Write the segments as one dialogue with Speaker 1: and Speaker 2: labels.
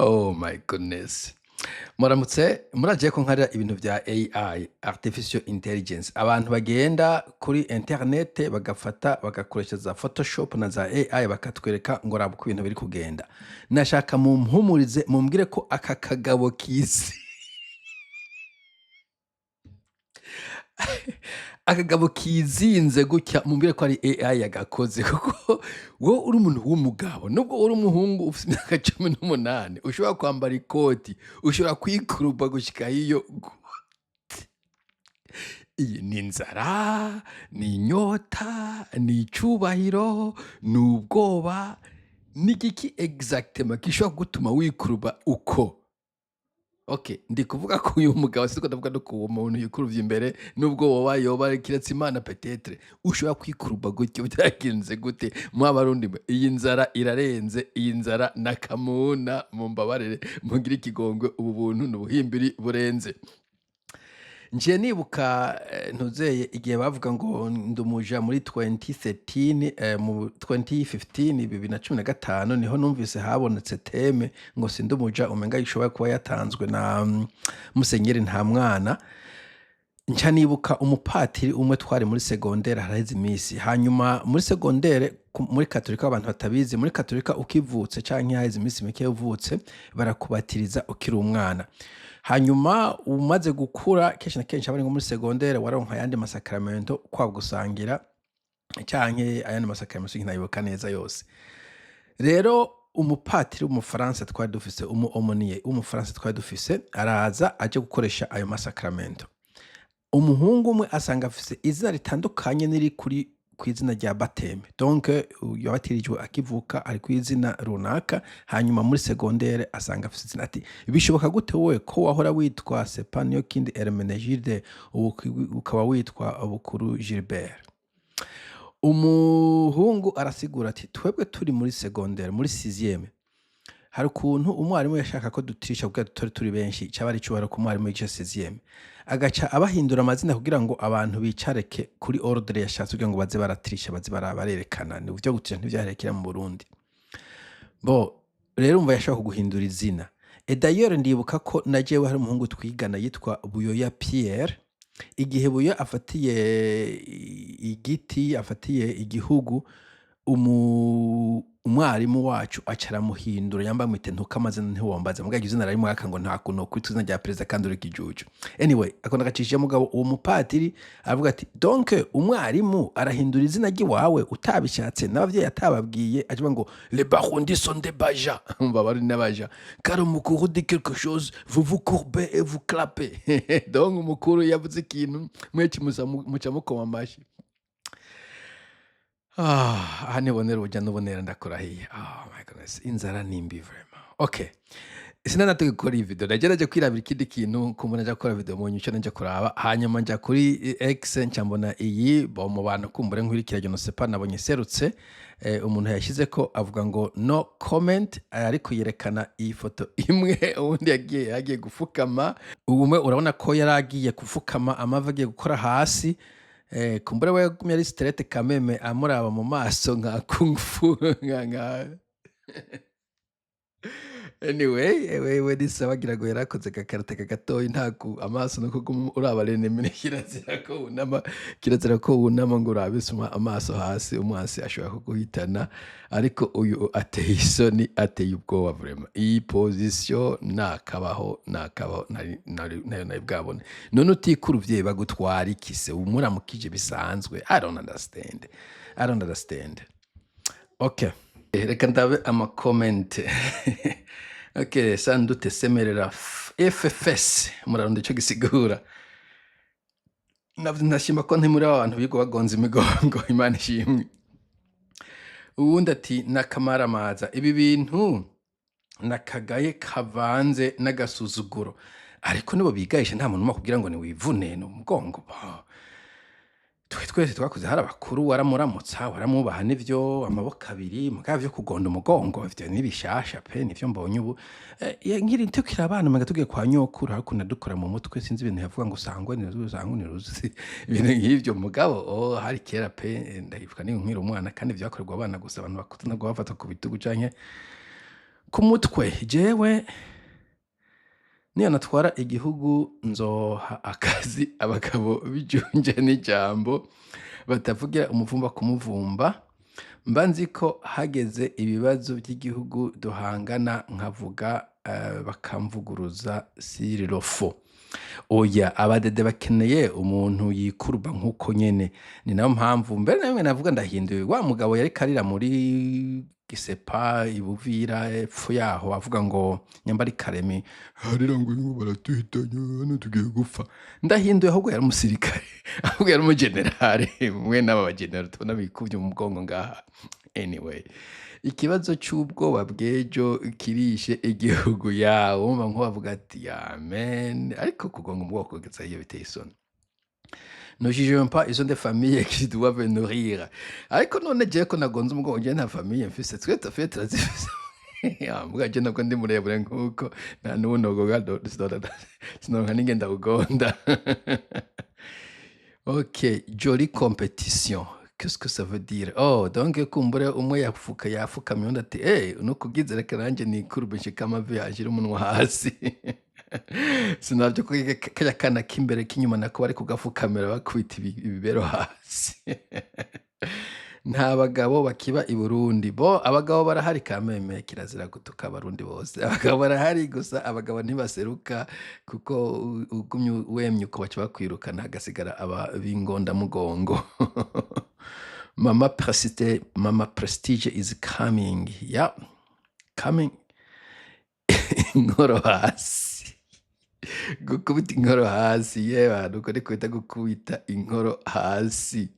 Speaker 1: Oh my goodness. Muramutse muragiye ko nkarira ibintu bya AI, artificial intelligence. Abantu bagenda kuri internet bagafata bagakoresha za Photoshop na za AI bakatwereka ngo raba uko ibintu biri kugenda. Nashaka mumpumurize mumbwire ko aka kagabo k'isi akagabo kizinze gutya mumbwire ko ari AI yagakoze kuko wowe uri umuntu w'umugabo nubwo uri umuhungu ufite imyaka 18 ushobora kwambara ikoti ushobora kwikuruba gushika hiyo iyi ni inzara ni inyota ni icubahiro ni ubwoba ni igiki exactement gishobora gutuma wikuruba uko. Okay, ndi kuvuga ko uyu mugabo siko ndavuga no ku muntu yikuruvye imbere nubwo woba yoba kiretse Imana peut-être ushobora kwikuruba gutyo byagenze gute mu abarundi mwe iyi nzara irarenze iyi nzara nakamuna mumbabarire mugire ikigongwe ubu buntu n'ubuhimbiri burenze. Nje nibuka ntuzeye igihe bavuga ngo ndumuja muri 2013 mu 2015 2015 niho numvise habonetse teme ngo sindumuja umenga yishobora kuba yatanzwe na Musenyeri Ntamwana. Nca nibuka umupatiri umwe twari muri secondaire haraheze imisi hanyuma muri secondaire muri katolika abantu batabizi muri katolika ukivutse canke haheze imisi mike uvutse barakubatiriza ukiri umwana. Hanyuma umaze gukura kenshi na kenshi abari ngo muri secondaire waronka ayandi masakramento kwa gusangira canke ayandi masakramento nkinayibuka neza yose. Rero umupatiri w'umufaransa twari dufise umuomoniye w'umufaransa twari dufise araza aje gukoresha ayo masakramento. Umuhungu umwe asanga afise izina ritandukanye niri kuri kw'izina rya bateme donc yabatirijwe akivuka ari kw'izina runaka hanyuma muri secondaire asanga afise izina ati bishoboka gute wowe ko wahora witwa Sepanio kindi Hermenegilde ukaba witwa Bukuru Gilbert. Umuhungu arasigura ati twebwe turi muri secondaire muri 6e hari ukuntu umwarimu yashaka ko dutirisha kugira turi benshi cyaba ari cyubara ku mwarimu w'igice 6e agaca abahindura amazina kugira ngo abantu bicareke kuri ordre yashatse kugira ngo baze baratirisha baze baraberekana ni byo gutira ntivyarekera mu Burundi. Bo rero umva yashaka kuguhindura izina d'ailleurs ndibuka ko najewe hari umuhungu twigana yitwa Buyoya Pierre igihe Buyoya afatiye igiti afatiye igihugu umwarimu wacu acara muhindura yamba mwite ntukamazina ntiwombaza mugaje izina rari mwaka ngo nta kuno kwitwa izina rya president kandi uri kijuju. Anyway akona gacishije mugabo uwo mupatiri avuga ati donc umwarimu arahindura izina giwawe utabishatse n'abavyeyi atababwiye aje ngo les barondis sont des baja umva bari n'abaja car umukuru dit quelque chose vous vous courbez et vous clappez donc umukuru yavuze ikintu mweci muca mukoma amashi. Aha nibonera uja nubonera ndakurahiye. Oh my goodness, inzara nimbi vraiment. Okay. Sinanataka gukora iyi video nagerageje kwirabira ikindi kintu kumbona nja gukora video mu nyuco nje kuraba hanyuma nja kuri X ncambona iyi bo mu bantu kumbure nkwirikira no sepa nabonye serutse umuntu yashize ko avuga ngo no comment ariko yerekana iyi foto imwe ubundi yagiye gufukama ubumwe urabona ko yaragiye gufukama amava agiye gukora hasi. Kumbure we yagumye ari straight kameme amuraba mu maso nka kung fu nka anyway we disabagira ngo yarakoze kakarate kagatoyi ntaku amaso no kuguma uraba rene mene kirazira ko unama ngo urabisuma amaso hasi umwasi ashobora kuguhitana ariko uyu ateye isoni ateye ubwoba vraiment iyi position nakabaho nayo bwabone none utikuruvye bagutwara ikise umuramukije bisanzwe I don't understand. Okay, reka ndabe ama comment. Okay, sandute semerera FFS murarundi cyo gisigura nashima ko ntimuri abantu bigo bagonza imigongo Imana ishimwe. Uwundi ati nakamaramaza ibi bintu nakagaye kavanze n'agasuzuguro ariko nibo bigayisha nta muntu kugira ngo ni wivune no mugongo. Twese twakuze hari abakuru waramuramutsa waramubaha nivyo amaboko abiri mugavyo kugonda umugongo ivyo nibishasha pe nivyo mbonye ubu nkiri ntukira abana mega tugiye kwa nyokuru hakuna dukora mu mutwe sinzi ibintu yavuga ngo sangwe niruzi ibintu nk'ivyo mugabo hari kera pe ndahifuka ni nkiri umwana kandi vyakorerwa abana gusa abantu bakuze nabwo bafata ku bitugu canke ku mutwe jewe niyo natwara igihugu nzoha akazi abagabo bijunje n'ijambo batavugira umuvumba ku muvumba, mba nzi ko hageze ibibazo by'igihugu duhangana nkavuga bakamvuguruza sur le fond. Oya abadede bakeneye umuntu yikuruba nk'uko nyene, ni nayo mpamvu mbere namwe navuga ndahinduye wa mugabo yariko arira muri Gisepa Ibuvira epfo yaho avuga ngo nyamba ari Karemi harira ngo baratuhitanye hano tugiye gupfa, ndahinduye ahubwo yari umusirikare ahubwo yari umugenerale mwe n'aba bagenerale tubona bikuvye mu mugongo ngaha. Anyway, ikibazo c'ubwoba bw'ejo kirishe igihugu yawo wumva nk'uwavuga ati amen, ariko kugonga mu bwoko kugeza iyo biteye isoni. Ne jugeons pas, ils ont des familles qui doivent nourrir. Ariko none jewe ko nagonze umugongo jewe nta famille mfise, twe tufiye turazifise. Mbwa je nabwo ndi murebure nk'uko nta n'ubu nogoga sinoronka n'ingenda kugonda. Ok, jolie compétition. Qu'est-ce que ça veut dire? Oh, donc kumbure umwe yafukamye undi ati nukugize reka nanje nikurube nshika amavi yashira umunwa hasi. Sinavyo ko kaya kana k'imbere k'inyuma nako bari kugafukamira bakubita ibibero hasi. Nta bagabo bakiba i Burundi. Bo abagabo barahari kameme, kirazira gutuka abarundi bose. Abagabo barahari gusa abagabo ntibaseruka kuko ugumye wemye uko baca bakwirukana hagasigara aba bingonda mugongo. Mama Prestige is coming. Yeah, coming. Inkoro hasi. Gukubita inkoro hasi. Yewe nuko ni kwita gukubita inkoro hasi.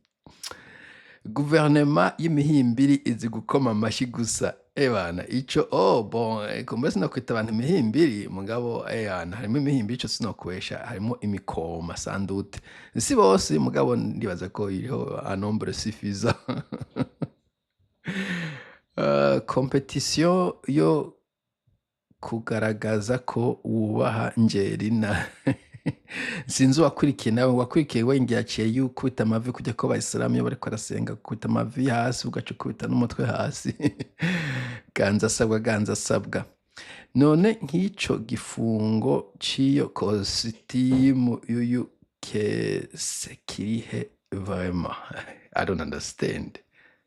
Speaker 1: Guverinoma y'imihimbiri izi gukoma amashi gusa. Bana ico bon kumbe sinakwita abantu imihimbiri mugabo harimo imihimbiri ico sinokwesha harimo imikoma sandute. Si bose mugabo ndibaza ko iriho a nombre suffisant. Competition yo kugaragaza ko wubaha Njerina. Sinzi wakurikiye nawe wakurikiye wenge yaciye yukubita amavi kujya ko bayisilamu yo bariko arasenga gukubita amavi hasi ugaca ukubita n'umutwe hasi. Ganza sabwa. None nk'ico gifungo ciyo kositimu yuyu sekirihe vraiment. I don't understand.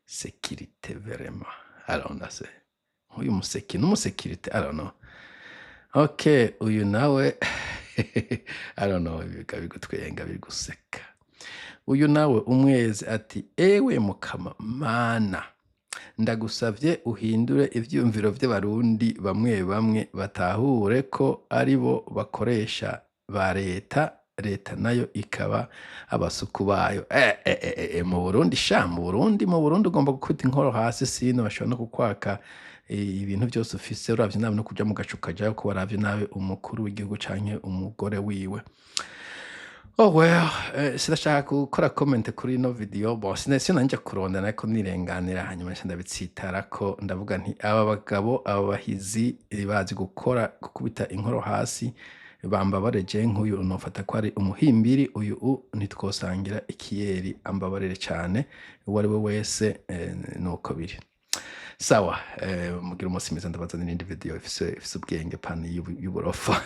Speaker 1: Sécurité vraiment. I don't understand. Uyu n'umusekirite I don't know. Okay, uyu nawe I don't know, bigutwenga biguseka. Uyu nawe umwezi ati ewe mukama mana ndagusavye uhindure ivyumviro vy'abarundi bamwe batahure ko aribo bakoresha ba leta nayo ikaba abasuku bayo. Mu Burundi mu Burundi ugomba gukubita inkoro hasi sino bashobora no kukwaka ibintu byose ufise uravye nawe no kuja mu gacu kajayo ko waravye nawe umukuru w'igihugu canke umugore wiwe. Oh well, sinashaka gukora comment kuri ino video. Bon, sinanje kuronda nako nirenganira hanyuma ndabitsitara ko ndavuga nti aba bagabo aba bahizi bazi gukubita inkoro hasi bambabareje nk'uyu nofata ko ari umuhimbiri uyu nitwosangira ikiyeri ambabarere cyane uwo ari we wese nuko biri. Sawa, mugira umunsi mwiza ndabaza n'indi video ifise ubwenge pani y'uburofa.